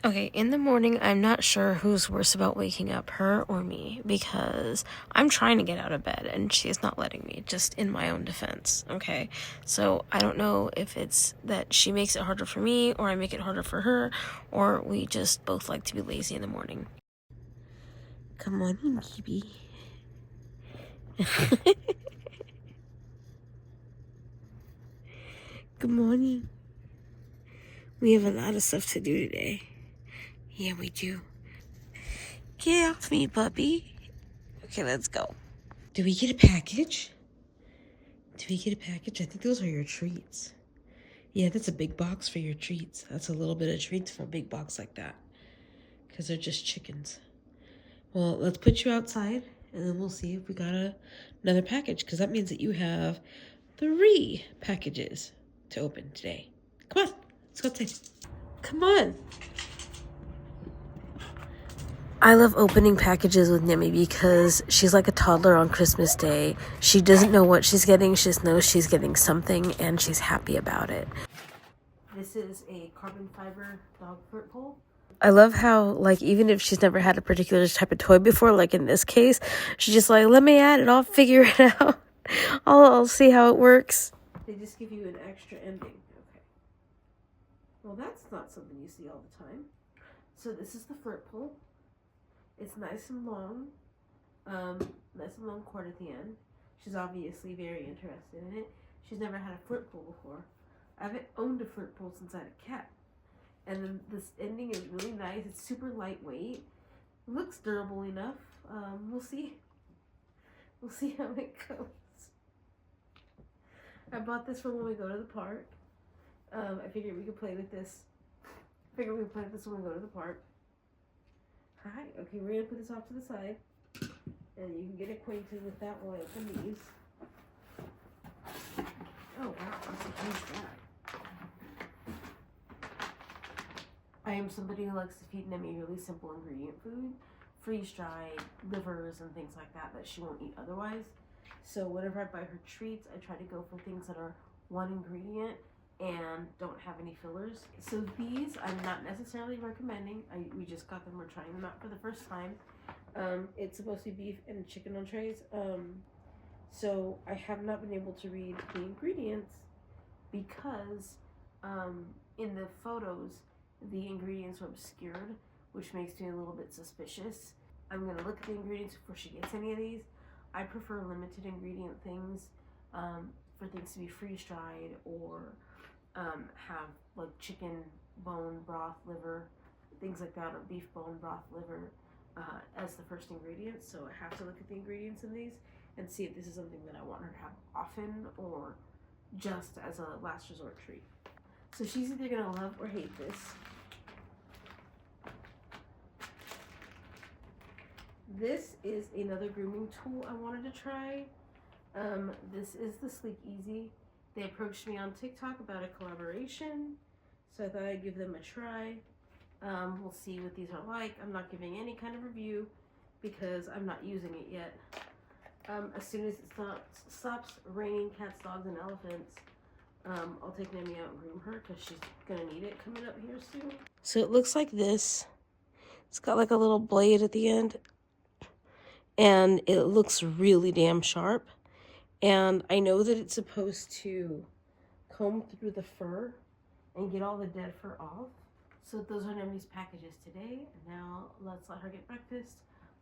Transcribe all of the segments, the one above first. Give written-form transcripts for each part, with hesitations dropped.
Okay, in the morning, I'm not sure who's worse about waking up, her or me, because I'm trying to get out of bed and she's not letting me, just in my own defense, okay? So I don't know if it's that she makes it harder for me or I make it harder for her, or we just both like to be lazy in the morning. Come on in, baby. Good morning. We have a lot of stuff to do today. Yeah, we do. Get off me, puppy. Okay, let's go. Did we get a package? Did we get a package? I think those are your treats. Yeah, that's a big box for your treats. That's a little bit of treats for a big box like that. Because they're just chickens. Well, let's put you outside, and then we'll see if we got another package. Because that means that you have 3 packages to open today. Come on, let's go outside. Come on. I love opening packages with Nemi because she's like a toddler on Christmas Day. She doesn't know what she's getting. She just knows she's getting something and she's happy about it. This is a carbon fiber dog flirt pole. I love how, like, even if she's never had a particular type of toy before, like in this case, she's just like, let me add it. I'll figure it out. I'll see how it works. They just give you an extra ending. Okay. Well, that's not something you see all the time. So this is the flirt pole. It's nice and long cord at the end. She's obviously very interested in it. She's never had a flirt pole before. I haven't owned a flirt pole since I had a cat. And then this ending is really nice. It's super lightweight. It looks durable enough. We'll see. We'll see how it goes. I bought this for when we go to the park. I figured we could play with this. I figured we could play with this when we go to the park. Hi. Okay, we're going to put this off to the side. And you can get acquainted with that while I open these. Oh, wow. That's a huge bag. I am somebody who likes to feed Nemi really simple ingredient food. Freeze-dried livers and things like that she won't eat otherwise. So whenever I buy her treats, I try to go for things that are one ingredient and don't have any fillers. So these I'm not necessarily recommending. We just got them. We're trying them out for the first time. It's supposed to be beef and chicken entrees. So I have not been able to read the ingredients because in the photos the ingredients were obscured, which makes me a little bit suspicious. I'm gonna look at the ingredients before she gets any of these. I prefer limited ingredient things for things to be freeze-dried or have like chicken bone broth, liver, things like that, or beef bone broth, liver as the first ingredients. So I have to look at the ingredients in these and see if this is something that I want her to have often or just as a last resort treat. So she's either gonna love or hate this. This is another grooming tool I wanted to try. This is the Sleek Easy. They approached me on TikTok about a collaboration, so I thought I'd give them a try. We'll see what these are like. I'm not giving any kind of review because I'm not using it yet. As soon as it stops raining cats, dogs, and elephants, I'll take Nemi out and groom her because she's gonna need it coming up here soon. So it looks like this. It's got like a little blade at the end. And it looks really damn sharp. And I know that it's supposed to comb through the fur and get all the dead fur off. So those are Nemi's packages today. And now let's let her get breakfast.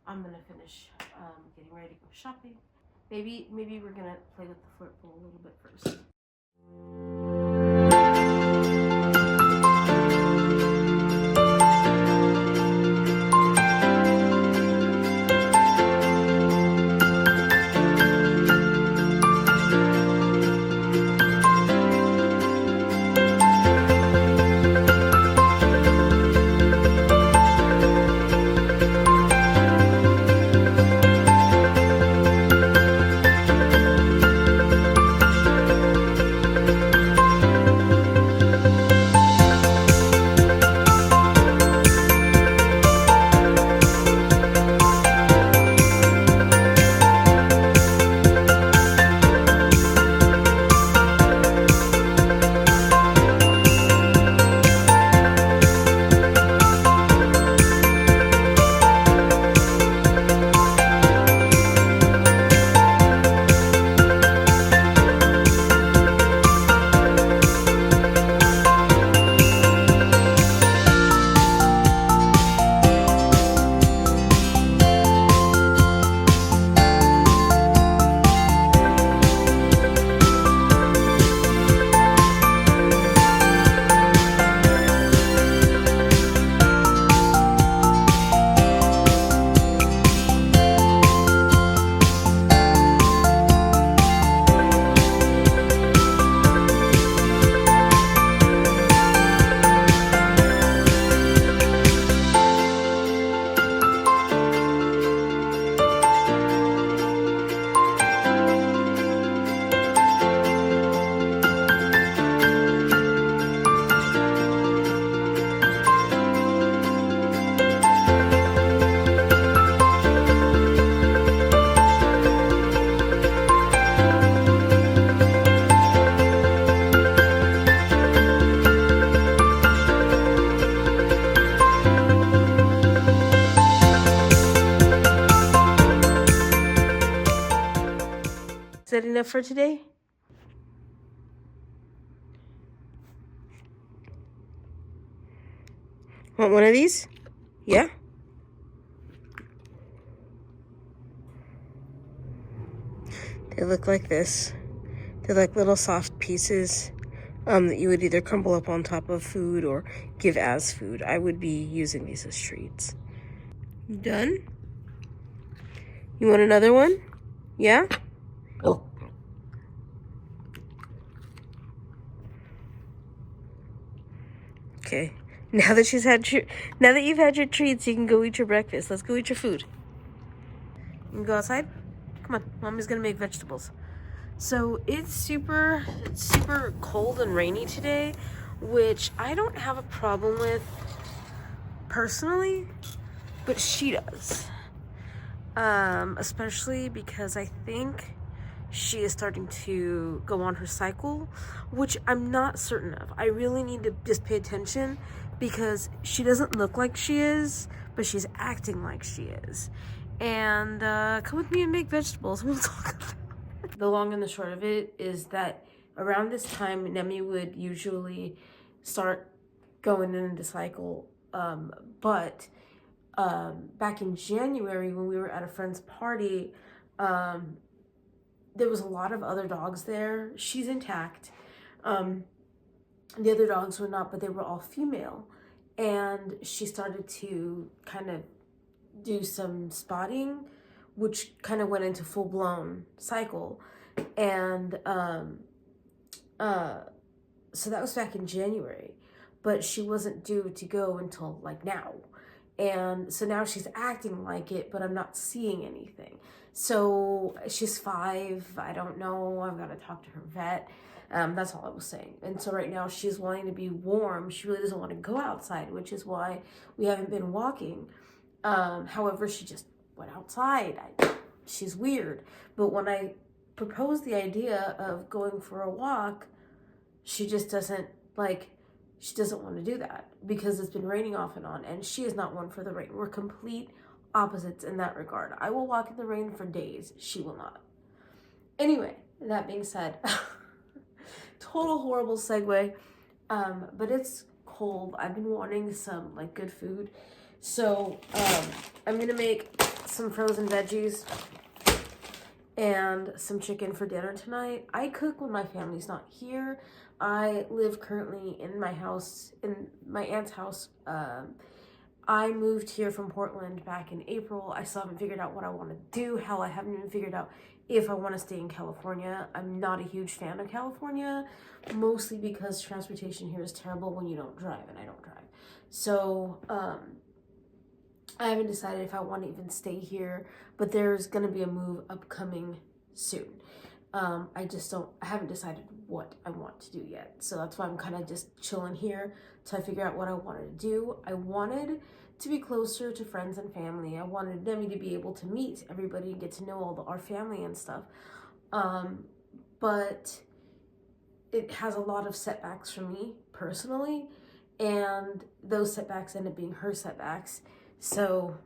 I'm gonna finish getting ready to go shopping. Maybe we're gonna play with the flirt pole a little bit first. that enough for today? Want one of these? Yeah? They look like this. They're like little soft pieces that you would either crumble up on top of food or give as food. I would be using these as treats. You done? You want another one? Yeah? Oh. Okay. Now that you've had your treats, you can go eat your breakfast. Let's go eat your food. You can go outside? Come on, Mommy's gonna make vegetables. So it's super cold and rainy today, which I don't have a problem with personally, but she does. Especially because I think she is starting to go on her cycle, which I'm not certain of. I really need to just pay attention because she doesn't look like she is, but she's acting like she is. And come with me and make vegetables. We'll talk about it. The long and the short of it is that around this time, Nemi would usually start going into cycle, but back in January when we were at a friend's party, there was a lot of other dogs there. She's intact. The other dogs were not, but they were all female. And she started to kind of do some spotting, which kind of went into full-blown cycle. And so that was back in January, but she wasn't due to go until like now. And so now she's acting like it, but I'm not seeing anything. So she's 5. I don't know. I've got to talk to her vet. That's all I was saying. And so right now she's wanting to be warm. She really doesn't want to go outside, which is why we haven't been walking. However, she just went outside. She's weird. But when I proposed the idea of going for a walk, she just doesn't like... She doesn't want to do that because it's been raining off and on, and she is not one for the rain. We're complete opposites in that regard. I will walk in the rain for days. She will not. Anyway, that being said, total horrible segue, but it's cold. I've been wanting some like good food. So I'm going to make some frozen veggies and some chicken for dinner tonight. I cook when my family's not here. I live currently in my house, in my aunt's house. I moved here from Portland back in April. I still haven't figured out what I want to do. Hell, I haven't even figured out if I want to stay in California. I'm not a huge fan of California, mostly because transportation here is terrible when you don't drive, and I don't drive. So, I haven't decided if I want to even stay here, but there's going to be a move upcoming soon. I haven't decided what I want to do yet. So that's why I'm kind of just chilling here till I figure out what I wanted to do. I wanted to be closer to friends and family. I wanted Nemi to be able to meet everybody and get to know our family and stuff. But it has a lot of setbacks for me personally, and those setbacks end up being her setbacks. So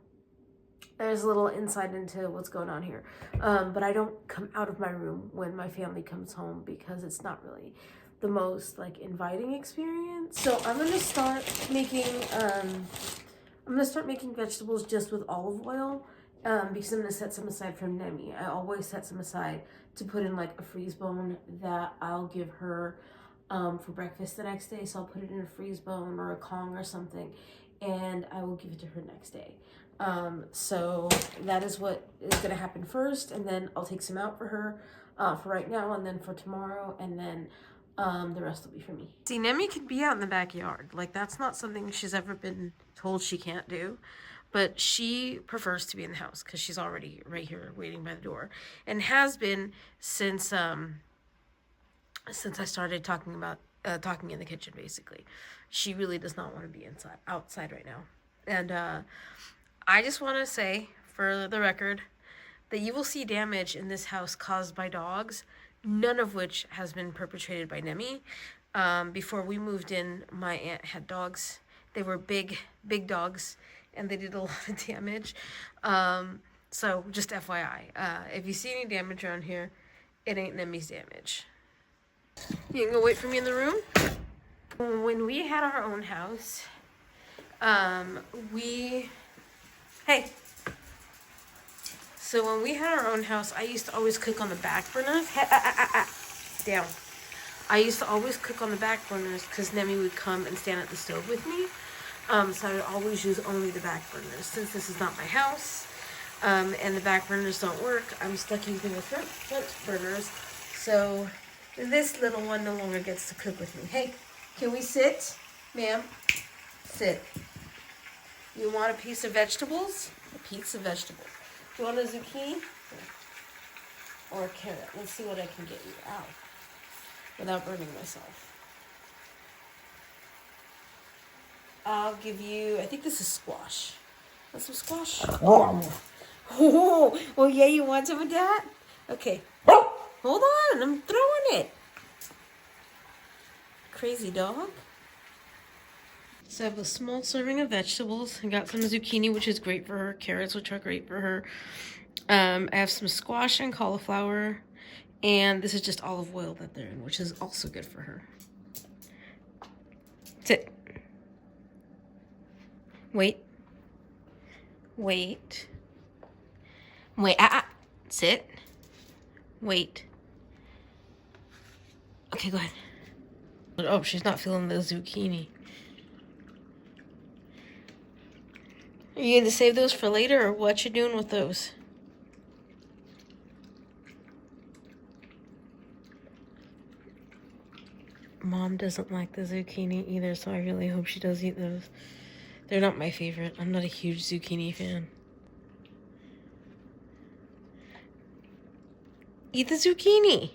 there's a little insight into what's going on here. But I don't come out of my room when my family comes home because it's not really the most like inviting experience. So I'm gonna start making vegetables just with olive oil, because I'm gonna set some aside from Nemi. I always set some aside to put in like a freeze bone that I'll give her for breakfast the next day. So I'll put it in a freeze bone or a Kong or something, and I will give it to her next day. So that is what is going to happen first, and then I'll take some out for her for right now, and then for tomorrow, and then the rest will be for me. See, Nemi can be out in the backyard. Like, that's not something she's ever been told she can't do, but she prefers to be in the house because she's already right here waiting by the door, and has been since I started talking in the kitchen, basically. She really does not want to be outside right now. And I just want to say, for the record, that you will see damage in this house caused by dogs, none of which has been perpetrated by Nemi. Before we moved in, my aunt had dogs. They were big dogs, and they did a lot of damage. So just FYI, if you see any damage around here, it ain't Nemi's damage. You can go wait for me in the room. When we had our own house, hey. So when we had our own house, I used to always cook on the back burners. Down. I used to always cook on the back burners because Nemi would come and stand at the stove with me. So I would always use only the back burners. Since this is not my house, and the back burners don't work, I'm stuck using the front burners. So this little one no longer gets to cook with me. Hey, can we sit? Ma'am, sit. You want a piece of vegetables? A piece of vegetables. Do you want a zucchini? Or a carrot? Let's see what I can get you. Ow. Without burning myself. I'll give you, I think this is squash. Want some squash? Oh, yeah, you want some of that? Okay. Hold on, I'm throwing it. Crazy dog. So I have a small serving of vegetables. I got some zucchini, which is great for her. Carrots, which are great for her. I have some squash and cauliflower. And this is just olive oil that they're in, which is also good for her. Sit. Wait. Wait. Wait. Sit. Wait. Okay, go ahead. Oh, she's not feeling the zucchini. Are you going to save those for later, or what you doing with those? Mom doesn't like the zucchini either, so I really hope she does eat those. They're not my favorite. I'm not a huge zucchini fan. Eat the zucchini.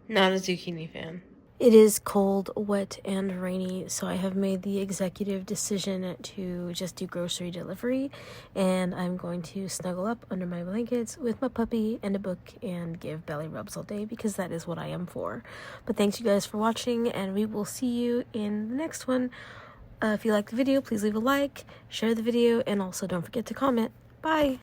Not a zucchini fan. It is cold, wet, and rainy, so I have made the executive decision to just do grocery delivery, and I'm going to snuggle up under my blankets with my puppy and a book and give belly rubs all day, because that is what I am for. But thanks you guys for watching, and we will see you in the next one. If you like the video, please leave a like, share the video, and also don't forget to comment. Bye!